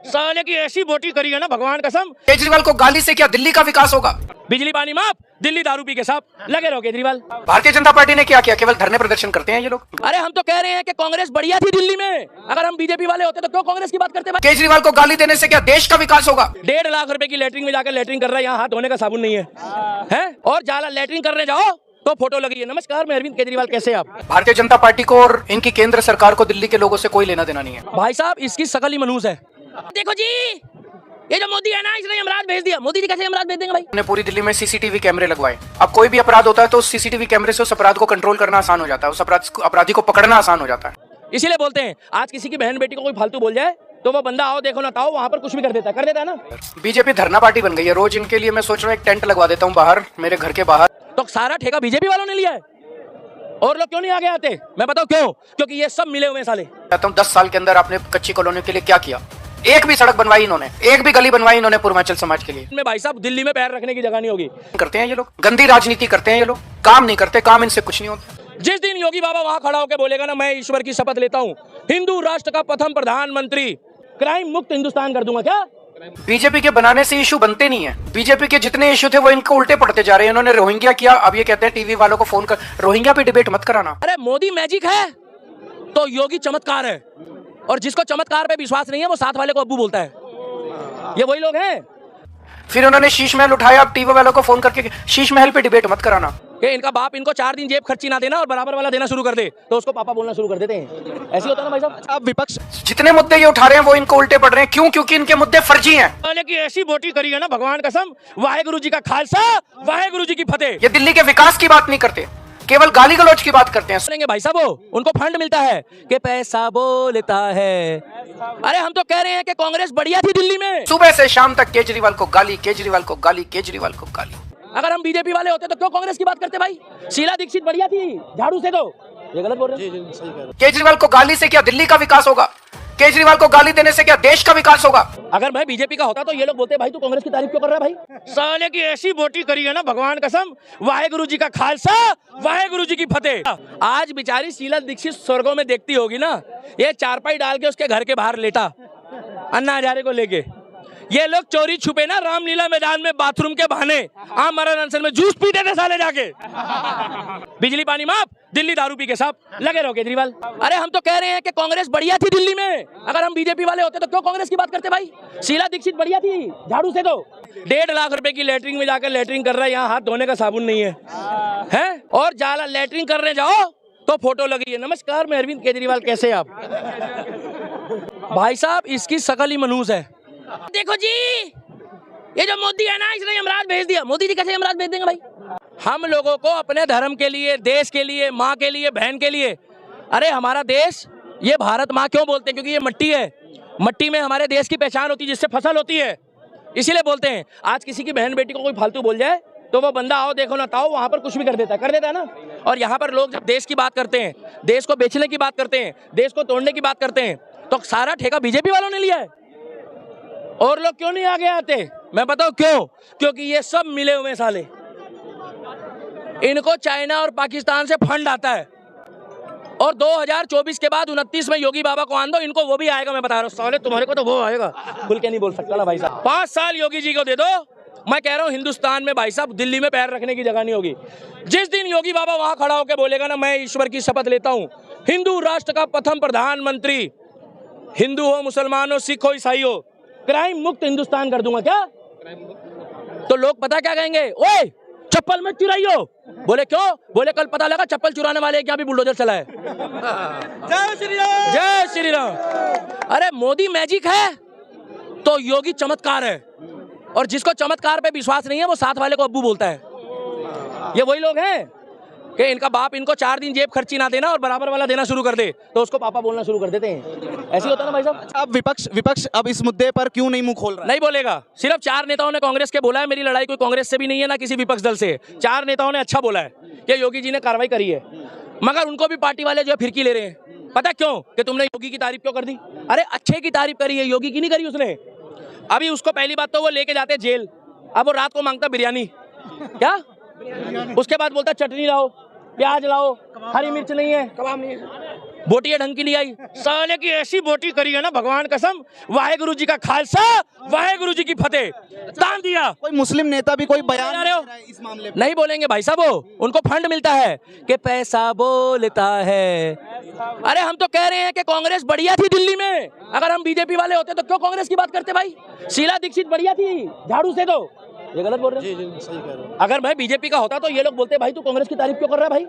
साले की ऐसी बोटी करी है ना भगवान कसम। केजरीवाल को गाली से क्या दिल्ली का विकास होगा? बिजली पानी माफ, दिल्ली दारू पी के साथ लगे रहो केजरीवाल। भारतीय जनता पार्टी ने क्या किया? केवल धरने प्रदर्शन करते हैं ये लोग। अरे हम तो कह रहे हैं कि कांग्रेस बढ़िया थी दिल्ली में। अगर हम बीजेपी वाले होते तो क्यों कांग्रेस की बात करते भाई? केजरीवाल को गाली देने से क्या देश का विकास होगा? 1.5 लाख रुपए की लेटरिन में जाकर लेटरिन कर रहा है, यहाँ हाथ धोने का साबुन नहीं है? और जाला लेटरिन करने जाओ तो फोटो लगी है। नमस्कार, मैं अरविंद केजरीवाल, कैसे आप? भारतीय जनता पार्टी को और इनकी केंद्र सरकार को दिल्ली के लोगों से कोई लेना देना नहीं है। भाई साहब, इसकी शकल ही मनहूस है। देखो जी, ये जो मोदी है ना, इसने यमराज भेज दिया। मोदी जी कैसे यमराज भेज देंगे भाई? ने पूरी दिल्ली में सीसीटीवी कैमरे लगवाए। अब कोई भी अपराध होता है तो उस सीसीटीवी कैमरे से उस अपराध को कंट्रोल करना आसान हो जाता है, उस अपराधी को पकड़ना आसान हो जाता है। इसीलिए बोलते हैं, आज किसी की बहन बेटी को कोई फालतू बोल जाए तो वो बंदा आओ देखो ना ताओ वहां पर कुछ भी कर देता है ना। बीजेपी धरना पार्टी बन गई है। रोज इनके लिए मैं सोच रहा हूँ एक टेंट लगवा देता हूँ बाहर, मेरे घर के बाहर। तो सारा ठेका बीजेपी वालों ने लिया है और लोग क्यों नहीं आगे आते? मैं बताऊं क्यों? क्योंकि ये सब मिले हुए साले। कहता हूँ 10 साल के अंदर आपने कच्ची कॉलोनियों के लिए क्या किया? एक भी सड़क बनवाई इन्होंने, एक भी गली बनवाई इन्होंने पूर्वांचल समाज के लिए? में भाई साहब, दिल्ली में पैर रखने की जगह नहीं होगी। करते हैं ये लोग, गंदी राजनीति करते हैं ये लोग, काम नहीं करते, काम इनसे कुछ नहीं होता। जिस दिन योगी बाबा वहां खड़ा होकर बोलेगा ना, मैं ईश्वर की शपथ लेता हूँ, हिंदू राष्ट्र का प्रथम प्रधानमंत्री, क्राइम मुक्त हिंदुस्तान कर दूंगा। क्या बीजेपी के बनाने से इशू बनते नहीं है। बीजेपी के जितने इशू थे वो इनको उल्टे पड़ते जा रहे हैं। इन्होंने रोहिंग्या किया, अब ये कहते हैं टीवी वालों को फोन कर रोहिंग्या पे डिबेट मत कराना। अरे मोदी मैजिक है तो योगी चमत्कार है, और जिसको चमत्कार पे विश्वास नहीं है वो साथ वाले को अब्बू बोलता है। ये वही लोग हैं। फिर उन्होंने शीश महल उठाया, अब टीवी वालों को फोन करके शीश महल पे डिबेट मत कराना। कि इनका बाप इनको 4 दिन जेब खर्ची ना देना और बराबर वाला देना शुरू कर दे तो उसको पापा बोलना शुरू कर देते हैं। ऐसे होता है ना भाई साहब। अब विपक्ष जितने मुद्दे ये उठा रहे हैं वो इनको उल्टे पड़ रहे हैं। क्यों? क्योंकि इनके मुद्दे फर्जी हैं। साले की ऐसी बोटी करी है ना भगवान कसम। वाहेगुरु जी का खालसा, वाहेगुरु जी की फतेह। ये दिल्ली के विकास की बात नहीं करते, केवल गाली गलौज की बात करते हैं। सुनेंगे भाई साहब, उनको फंड मिलता है कि पैसा बोलता है। अरे हम तो कह रहे हैं कि कांग्रेस बढ़िया थी दिल्ली में। सुबह से शाम तक केजरीवाल को गाली, केजरीवाल को गाली, केजरीवाल को गाली। अगर हम बीजेपी वाले होते तो क्यों कांग्रेस की बात करते भाई? शीला दीक्षित बढ़िया थी झाड़ू से। तो ये गलत बोल रहे हैं। केजरीवाल को गाली से क्या दिल्ली का विकास होगा? केजरीवाल को गाली देने से क्या देश का विकास होगा? अगर मैं बीजेपी का होता तो ये लोग बोलते भाई तू कांग्रेस की तारीफ क्यों कर रहा है भाई? साले की ऐसी बोटी करी है ना भगवान कसम। वाहेगुरु जी का खालसा, वाहेगुरु जी की फतेह। आज बेचारी शीला दीक्षित स्वर्गों में देखती होगी ना, ये चारपाई डाल के उसके घर के बाहर लेटा अन्ना हजारे को लेके। ये लोग चोरी छुपे ना रामलीला मैदान में बाथरूम के बहाने आमरण अनशन में जूस पीते थे साले जाके। बिजली पानी माफ, दिल्ली दारू पी के साथ लगे रहो केजरीवाल। अरे हम तो कह रहे हैं कि कांग्रेस बढ़िया थी दिल्ली में। अगर हम बीजेपी वाले होते तो क्यों कांग्रेस की बात करते भाई? शीला दीक्षित बढ़िया थी झाड़ू से। तो 1.5 लाख रुपए की लेटरिन में जाकर लेटरिन कर रहा है, यहाँ हाथ धोने का साबुन नहीं है? और जाला लेटरिन करने जाओ तो फोटो लगी है। नमस्कार, मैं अरविंद केजरीवाल, कैसे आप? भाई साहब, इसकी शकल ही मनहूस है। देखो जी, ये जो मोदी है ना, इसने यमराज भेज दिया। मोदी जी कैसे यमराज भेज देंगे भाई? हम लोगों को अपने धर्म के लिए, देश के लिए, माँ के लिए, बहन के लिए। अरे हमारा देश, ये भारत माँ क्यों बोलते हैं? क्योंकि ये मिट्टी है। मिट्टी में हमारे देश की पहचान होती है, जिससे फसल होती है, इसीलिए बोलते हैं। आज किसी की बहन बेटी को कोई फालतू बोल जाए तो वो बंदा आओ देखो ना ताओ वहां पर कुछ भी कर देता है ना। और यहाँ पर लोग जब देश की बात करते हैं, देश को बेचने की बात करते हैं, देश को तोड़ने की बात करते हैं, तो सारा ठेका बीजेपी वालों ने लिया है और लोग क्यों नहीं आगे आते? मैं बताऊं क्यों? क्योंकि ये सब मिले हुए साले। इनको चाइना और पाकिस्तान से फंड आता है और 2024 के बाद 29 में योगी बाबा को आन दो, इनको वो भी आएगा। मैं बता रहा हूँ साले, तुम्हारे को तो वो आएगा। खुल के नहीं बोल सकता ना भाई साहब। 5 साल योगी जी को दे दो, मैं कह रहा हूँ हिंदुस्तान में भाई साहब दिल्ली में पैर रखने की जगह नहीं होगी। जिस दिन योगी बाबा वहां खड़ा होकर बोलेगा ना, मैं ईश्वर की शपथ लेता हूँ, हिंदू राष्ट्र का प्रथम प्रधानमंत्री, हिंदू हो, मुसलमान हो, सिख हो, ईसाई हो, क्राइम मुक्त हिंदुस्तान कर दूंगा। क्या? तो लोग पता क्या कहेंगे? ओए चप्पल मत चुराइयो। बोले क्यों? बोले कल पता लगा चप्पल चुराने वाले क्या भी बुलडोजर चला है। जय श्री राम, जय श्री राम। अरे मोदी मैजिक है तो योगी चमत्कार है, और जिसको चमत्कार पे विश्वास नहीं है वो साथ वाले को अब्बू बोलता है। ये वही लोग हैं कि इनका बाप इनको 4 दिन जेब खर्ची ना देना और बराबर वाला देना शुरू कर दे तो उसको पापा बोलना शुरू कर देते हैं। ऐसे होता है ना भाई साहब। अब विपक्ष अब इस मुद्दे पर क्यों नहीं मुंह खोल रहा है? नहीं बोलेगा। सिर्फ 4 नेताओं ने कांग्रेस के बोला है। मेरी लड़ाई कोई कांग्रेस से भी नहीं है ना किसी विपक्ष दल से। 4 नेताओं ने अच्छा बोला है कि योगी जी ने कार्रवाई करी है, मगर उनको भी पार्टी वाले जो है फिरकी ले रहे हैं। पता क्यों? कि तुमने योगी की तारीफ क्यों कर दी? अरे अच्छे की तारीफ करी है, योगी की नहीं करी उसने। अभी उसको पहली बात तो वो लेके जाते जेल, अब वो रात को मांगता बिरयानी। क्या? उसके बाद बोलता चटनी लाओ, प्याज लाओ, हरी मिर्च नहीं है, कबाब नहीं है। बोटियां ढंग की नहीं आई, साले की ऐसी बोटी करी है ना भगवान कसम, वाहेगुरु जी का खालसा वाहेगुरु जी की फतेह, तान दिया। कोई मुस्लिम नेता भी कोई बयान नहीं नहीं रहे हो? दे रहा है इस मामले में। नहीं बोलेंगे भाई साहब, वो उनको फंड मिलता है कि पैसा बोलता है। अरे हम तो कह रहे हैं कि कांग्रेस बढ़िया थी दिल्ली में, अगर हम बीजेपी वाले होते तो क्यों कांग्रेस की बात करते भाई? शीला दीक्षित बढ़िया थी झाड़ू से, तो ये गलत बोल रहे हैं। सही कह रहे हो। अगर मैं बीजेपी का होता तो ये लोग बोलते भाई तू कांग्रेस की तारीफ क्यों कर रहा है भाई?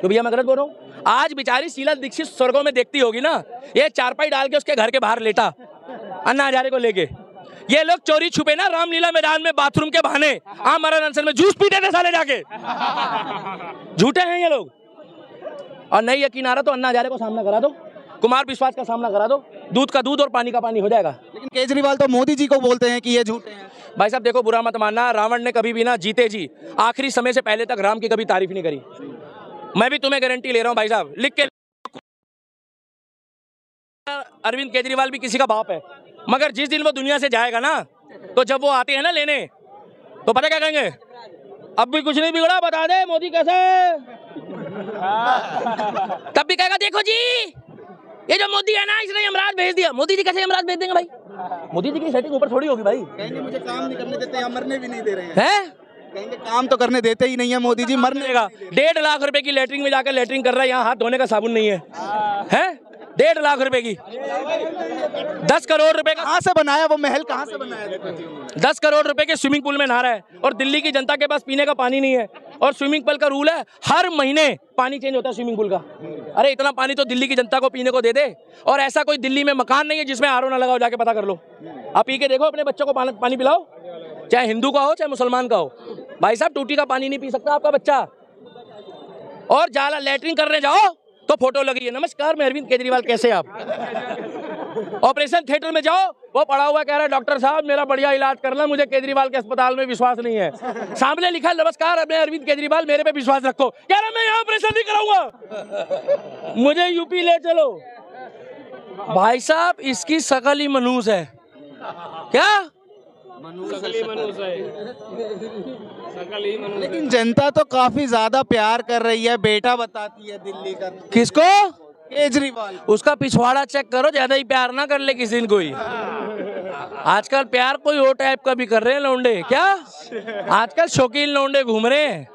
तो भैया मैं गलत बोल रहा हूँ? आज बेचारी शीला दीक्षित स्वर्गों में देखती होगी ना, ये चारपाई डाल के उसके घर के बाहर लेटा अन्ना हजारे को लेके, ये लोग चोरी छुपे ना रामलीला मैदान में बाथरूम के बहाने आमरण अनशन में जूस पीते थे साले जाके। झूठे हैं ये लोग। और नहीं यकीन आ रहा तो अन्ना हजारे को सामना करा दो, कुमार विश्वास का सामना करा दो, दूध का दूध और पानी का पानी हो जाएगा। लेकिन केजरीवाल तो मोदी जी को बोलते हैं कि ये झूठे हैं। भाई साहब देखो, बुरा मत मानना, रावण ने कभी भी ना जीते जी आखिरी समय से पहले तक राम की कभी तारीफ नहीं करी। मैं भी तुम्हें गारंटी ले रहा हूं भाई साहब, लिख के। अरविंद केजरीवाल भी किसी का बाप है, मगर जिस दिन वो दुनिया से जाएगा ना, तो जब वो आते हैं ना लेने, तो पता क्या कहेंगे? अब भी कुछ नहीं बिगड़ा, बता दे मोदी कैसे। तब भी कहेगा देखो जी ये जो मोदी है ना, इसने यमराज भेज दिया। मोदी जी कैसे यमराज भेज देंगे भाई? मोदी जी की सेटिंग ऊपर थोड़ी होगी भाई। कहेंगे मुझे काम नहीं करने देते, यहाँ मरने भी नहीं दे रहे हैं। हैं? कहेंगे काम तो करने देते ही नहीं है मोदी जी, मरने देगा। 1.5 लाख रुपए की लेटरिन में जाकर लेटरिन कर रहा है, यहाँ हाथ धोने का साबुन नहीं है। हैं? 1.5 लाख रुपए की, 10 करोड़ रुपए का, कहाँ से बनाया वो महल, कहाँ से बनाया देखो जी उन्होंने। 10 करोड़ रुपए के स्विमिंग पूल में नहा रहा है, और दिल्ली की जनता के पास पीने का पानी नहीं है। और स्विमिंग पूल का रूल है हर महीने पानी चेंज होता है स्विमिंग पूल का। अरे इतना पानी तो दिल्ली की जनता को पीने को दे दे। और ऐसा कोई दिल्ली में मकान नहीं है जिसमें आरओ ना लगाओ, जाके पता कर लो। आप पी के देखो, अपने बच्चों को पानी पिलाओ, चाहे हिंदू का हो चाहे मुसलमान का हो। भाई साहब टूटी का पानी नहीं पी सकता आपका बच्चा। और जाला लेटरिन करने जाओ तो फोटो लगी है, नमस्कार मैं अरविंद केजरीवाल, कैसे आप? ऑपरेशन थिएटर में जाओ, वो पड़ा हुआ कह रहा है डॉक्टर साहब मेरा बढ़िया इलाज करना, मुझे केजरीवाल के अस्पताल में विश्वास नहीं है। सामने लिखा नमस्कार मैं अरविंद केजरीवाल, मेरे पे विश्वास रखो। कह रहा मैं यहाँ ऑपरेशन नहीं कराऊंगा, मुझे यूपी ले चलो। भाई साहब इसकी शकल ही मनूस है। क्या लेकिन जनता तो काफी ज्यादा प्यार कर रही है, बेटा बताती है दिल्ली का। किसको? केजरीवाल। उसका पिछवाड़ा चेक करो, ज्यादा ही प्यार ना कर ले किसी दिन कोई। आजकल प्यार कोई और टाइप का भी कर रहे हैं लौंडे। क्या आजकल शौकीन लौंडे घूम रहे हैं,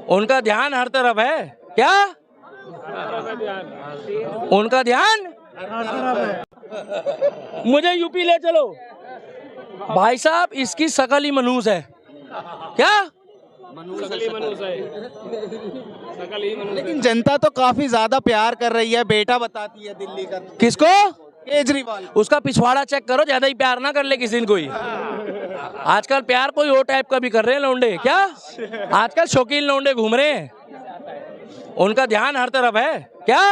उनका ध्यान हर तरफ है। क्या उनका ध्यान? मुझे यूपी ले चलो। भाई साहब इसकी शकल ही मनूस है। क्या लेकिन जनता तो काफी ज्यादा प्यार कर रही है, बेटा बताती है दिल्ली का। किसको? केजरीवाल। उसका पिछवाड़ा चेक करो, ज्यादा ही प्यार ना कर ले किसी दिन कोई। आजकल प्यार कोई और टाइप का भी कर रहे हैं लौंडे। क्या आजकल शौकीन लौंडे घूम रहे हैं, उनका ध्यान हर तरफ है। क्या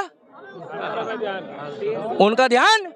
उनका ध्यान